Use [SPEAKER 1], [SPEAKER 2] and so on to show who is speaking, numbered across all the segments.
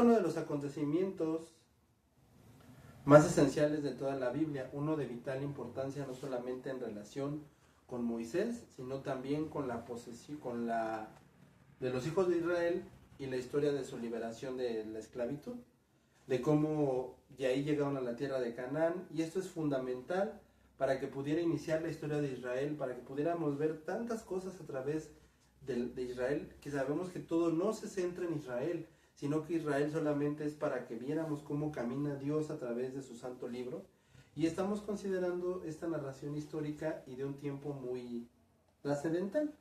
[SPEAKER 1] uno de los acontecimientos más esenciales de toda la Biblia, uno de vital importancia no solamente en relación con Moisés, sino también con la posesión, de los hijos de Israel y la historia de su liberación de la esclavitud, de cómo de ahí llegaron a la tierra de Canaán, y esto es fundamental para que pudiera iniciar la historia de Israel, para que pudiéramos ver tantas cosas a través de Israel, que sabemos que todo no se centra en Israel, sino que Israel solamente es para que viéramos cómo camina Dios a través de su santo libro, y estamos considerando esta narración histórica y de un tiempo muy trascendental.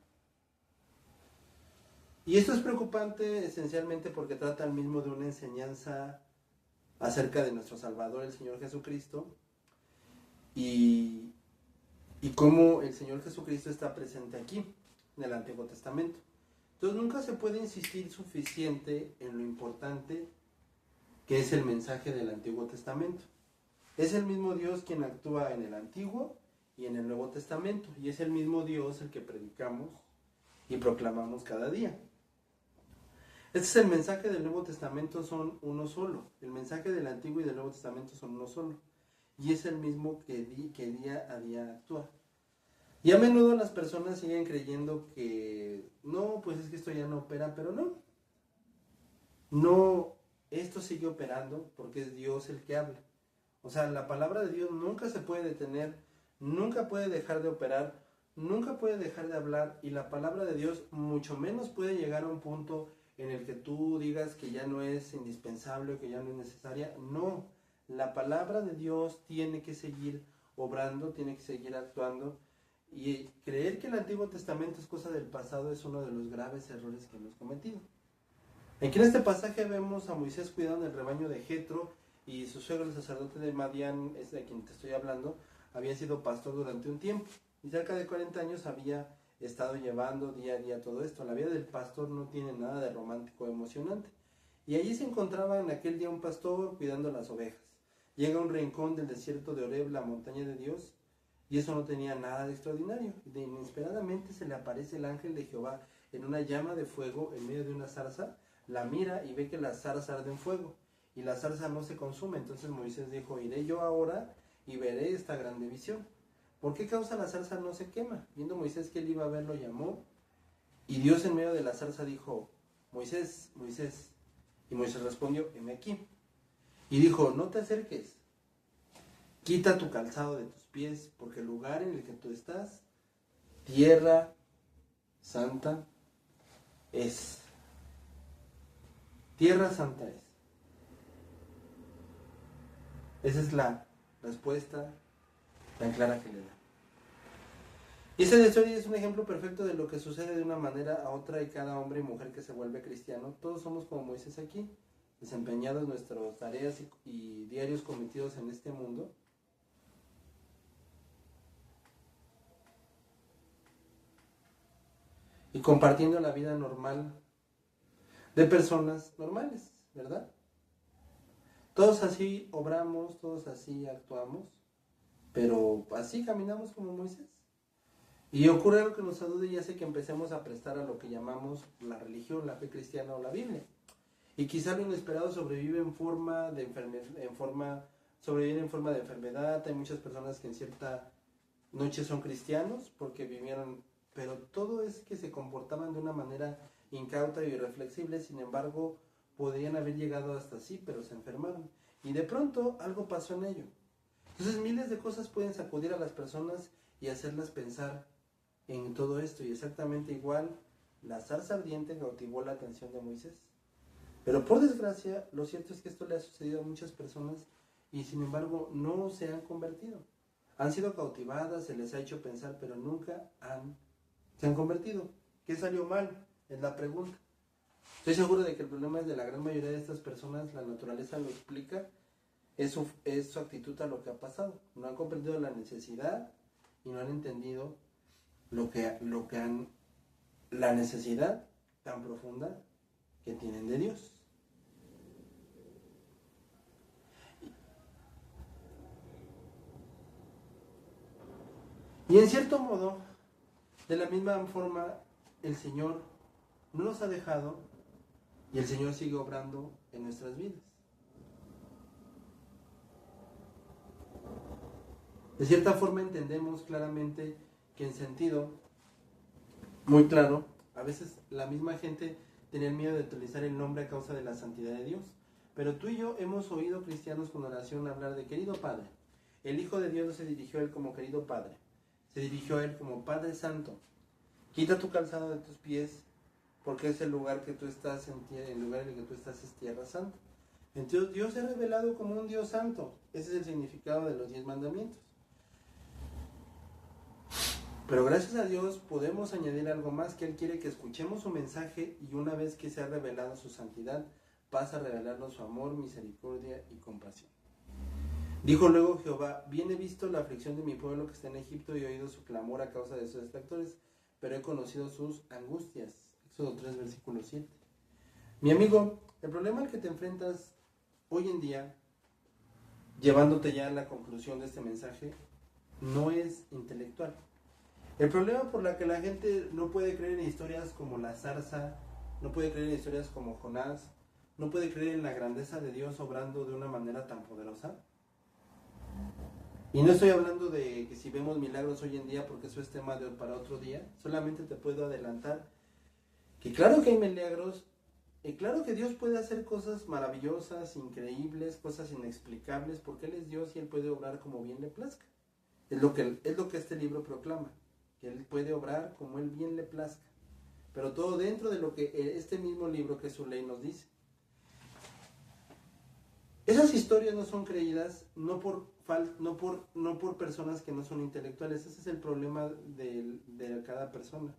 [SPEAKER 1] Y esto es preocupante esencialmente porque trata al mismo de una enseñanza acerca de nuestro Salvador, el Señor Jesucristo, y cómo el Señor Jesucristo está presente aquí, en el Antiguo Testamento. Entonces nunca se puede insistir suficiente en lo importante que es el mensaje del Antiguo Testamento. Es el mismo Dios quien actúa en el Antiguo y en el Nuevo Testamento, y es el mismo Dios el que predicamos y proclamamos cada día. Este es el mensaje del Nuevo Testamento, son uno solo. El mensaje del Antiguo y del Nuevo Testamento son uno solo. Y es el mismo que día a día actúa. Y a menudo las personas siguen creyendo que no, pues es que esto ya no opera, pero no. No, esto sigue operando porque es Dios el que habla. O sea, la palabra de Dios nunca se puede detener, nunca puede dejar de operar, nunca puede dejar de hablar, y la palabra de Dios mucho menos puede llegar a un punto en el que tú digas que ya no es indispensable, que ya no es necesaria. No, la palabra de Dios tiene que seguir obrando, tiene que seguir actuando, y creer que el Antiguo Testamento es cosa del pasado es uno de los graves errores que hemos cometido. Aquí en este pasaje vemos a Moisés cuidando el rebaño de Jetro, y su suegro, el sacerdote de Madián, es de quien te estoy hablando, había sido pastor durante un tiempo, y cerca de 40 años había estado llevando día a día todo esto. La vida del pastor no tiene nada de romántico o emocionante. Y allí se encontraba en aquel día un pastor cuidando las ovejas. Llega a un rincón del desierto de Horeb, la montaña de Dios, y eso no tenía nada de extraordinario. De inesperadamente se le aparece el ángel de Jehová en una llama de fuego en medio de una zarza. La mira y ve que la zarza arde en fuego, y la zarza no se consume. Entonces Moisés dijo: iré yo ahora y veré esta grande visión. ¿Por qué causa la zarza no se quema? Viendo Moisés que él iba a ver, lo llamó, y Dios en medio de la zarza dijo: Moisés, Moisés. Y Moisés respondió: heme aquí. Y dijo: no te acerques, quita tu calzado de tus pies, porque el lugar en el que tú estás, tierra santa es. Tierra santa es. Esa es la respuesta tan clara que le da. Y esa historia es un ejemplo perfecto de lo que sucede de una manera a otra, y cada hombre y mujer que se vuelve cristiano, todos somos como Moisés aquí, desempeñados nuestras tareas y diarios cometidos en este mundo, y compartiendo la vida normal de personas normales, ¿verdad? Todos así obramos, todos así actuamos, pero así caminamos como Moisés. Y ocurre algo que nos salude y hace que empecemos a prestar a lo que llamamos la religión, la fe cristiana o la Biblia. Y quizá lo inesperado sobrevive en forma de enfermedad. Hay muchas personas que en cierta noche son cristianos porque vivieron, pero todo es que se comportaban de una manera incauta y irreflexible. Sin embargo, podrían haber llegado hasta así, pero se enfermaron. Y de pronto algo pasó en ello. Entonces miles de cosas pueden sacudir a las personas y hacerlas pensar en todo esto. Y exactamente igual, la zarza ardiente cautivó la atención de Moisés. Pero por desgracia, lo cierto es que esto le ha sucedido a muchas personas, y sin embargo no se han convertido. Han sido cautivadas, se les ha hecho pensar, pero nunca se han convertido. ¿Qué salió mal? Es la pregunta. Estoy seguro de que el problema es de la gran mayoría de estas personas, la naturaleza lo explica, es su actitud a lo que ha pasado. No han comprendido la necesidad y no han entendido la necesidad tan profunda que tienen de Dios. Y en cierto modo, de la misma forma, el Señor no nos ha dejado Y el Señor sigue obrando en nuestras vidas. De cierta forma entendemos claramente que en sentido muy claro, a veces la misma gente tenía el miedo de utilizar el nombre a causa de la santidad de Dios. Pero tú y yo hemos oído cristianos con oración hablar de querido Padre. El Hijo de Dios no se dirigió a Él como querido Padre, se dirigió a Él como Padre Santo. Quita tu calzado de tus pies, porque es el lugar que tú estás, el lugar en el que tú estás es tierra santa. Entonces Dios se ha revelado como un Dios santo. Ese es el significado de los 10 mandamientos. Pero gracias a Dios podemos añadir algo más, que Él quiere que escuchemos su mensaje y una vez que se ha revelado su santidad, pasa a revelarnos su amor, misericordia y compasión. Dijo luego Jehová, bien he visto la aflicción de mi pueblo que está en Egipto y he oído su clamor a causa de sus detractores, pero he conocido sus angustias. Éxodo 3, versículo 7. Mi amigo, el problema al que te enfrentas hoy en día, llevándote ya a la conclusión de este mensaje, no es intelectual. El problema por la que la gente no puede creer en historias como la zarza, no puede creer en historias como Jonás, no puede creer en la grandeza de Dios obrando de una manera tan poderosa. Y no estoy hablando de que si vemos milagros hoy en día, porque eso es tema para otro día, solamente te puedo adelantar que claro que hay milagros, y claro que Dios puede hacer cosas maravillosas, increíbles, cosas inexplicables, porque Él es Dios y Él puede obrar como bien le plazca. Es lo que este libro proclama, que Él puede obrar como Él bien le plazca. Pero todo dentro de lo que este mismo libro, que es su ley, nos dice. Esas historias no son creídas no por personas que no son intelectuales. Ese es el problema de cada persona.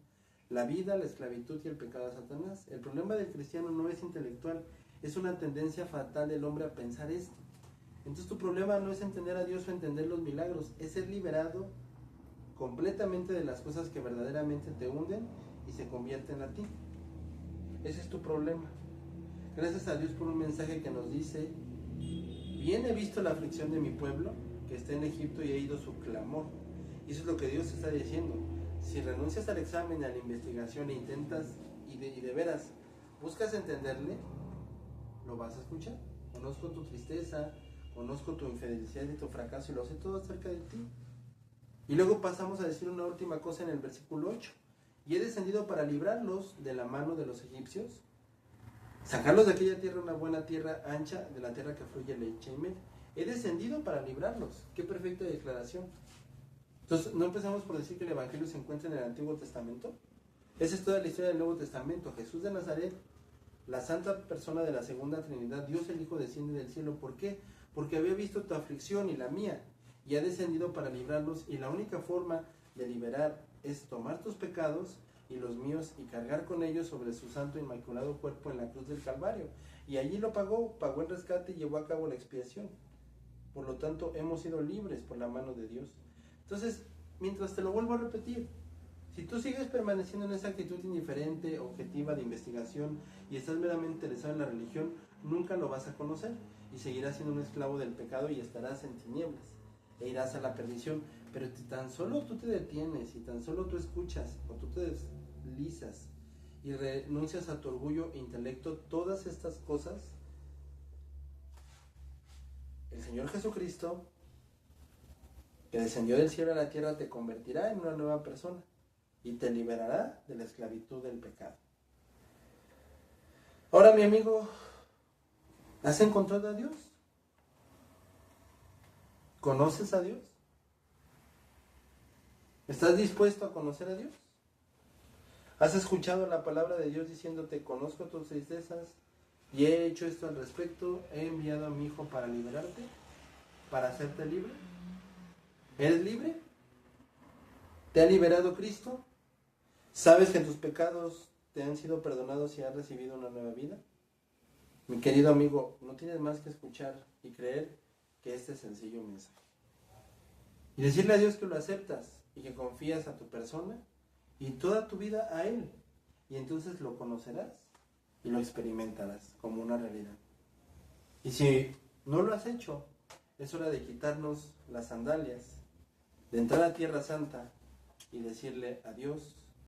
[SPEAKER 1] La vida, la esclavitud y el pecado de Satanás. El problema del cristiano no es intelectual, es una tendencia fatal del hombre a pensar esto. Entonces tu problema no es entender a Dios o entender los milagros, es ser liberado completamente de las cosas que verdaderamente te hunden y se convierten a ti. Ese es tu problema. Gracias a Dios por un mensaje que nos dice: bien he visto la aflicción de mi pueblo que está en Egipto y he oído su clamor. Y eso es lo que Dios está diciendo. Si renuncias al examen y a la investigación e intentas y de veras buscas entenderle, lo vas a escuchar. Conozco tu tristeza, conozco tu infidelidad y tu fracaso y lo sé todo acerca de ti. Y luego pasamos a decir una última cosa en el versículo 8. Y he descendido para librarlos de la mano de los egipcios, sacarlos de aquella tierra, una buena tierra ancha, de la tierra que fluye leche y miel. He descendido para librarlos. Qué perfecta declaración. Entonces, no empezamos por decir que el Evangelio se encuentra en el Antiguo Testamento. Esa es toda la historia del Nuevo Testamento. Jesús de Nazaret, la santa persona de la segunda Trinidad, Dios el Hijo, desciende del cielo. ¿Por qué? Porque había visto tu aflicción y la mía, y ha descendido para librarlos, y la única forma de liberar es tomar tus pecados y los míos y cargar con ellos sobre su santo e inmaculado cuerpo en la cruz del Calvario. Y allí lo pagó el rescate y llevó a cabo la expiación. Por lo tanto, hemos sido libres por la mano de Dios. Entonces, mientras te lo vuelvo a repetir, si tú sigues permaneciendo en esa actitud indiferente, objetiva de investigación y estás meramente interesado en la religión, nunca lo vas a conocer y seguirás siendo un esclavo del pecado y estarás en tinieblas e irás a la perdición. Pero si tan solo tú te detienes y tan solo tú escuchas o tú te deslizas y renuncias a tu orgullo e intelecto, todas estas cosas, el Señor Jesucristo, que descendió del cielo a la tierra, te convertirá en una nueva persona y te liberará de la esclavitud del pecado. Ahora, mi amigo, ¿has encontrado a Dios? ¿Conoces a Dios? ¿Estás dispuesto a conocer a Dios? ¿Has escuchado la palabra de Dios diciéndote: conozco tus tristezas y he hecho esto al respecto, he enviado a mi Hijo para liberarte, para hacerte libre? ¿Eres libre? ¿Te ha liberado Cristo? ¿Sabes que tus pecados te han sido perdonados y has recibido una nueva vida? Mi querido amigo, no tienes más que escuchar y creer que este sencillo mensaje. Y decirle a Dios que lo aceptas y que confías a tu persona y toda tu vida a Él. Y entonces lo conocerás y lo experimentarás como una realidad. Y si no lo has hecho, es hora de quitarnos las sandalias, de entrar a Tierra Santa y decirle a Dios: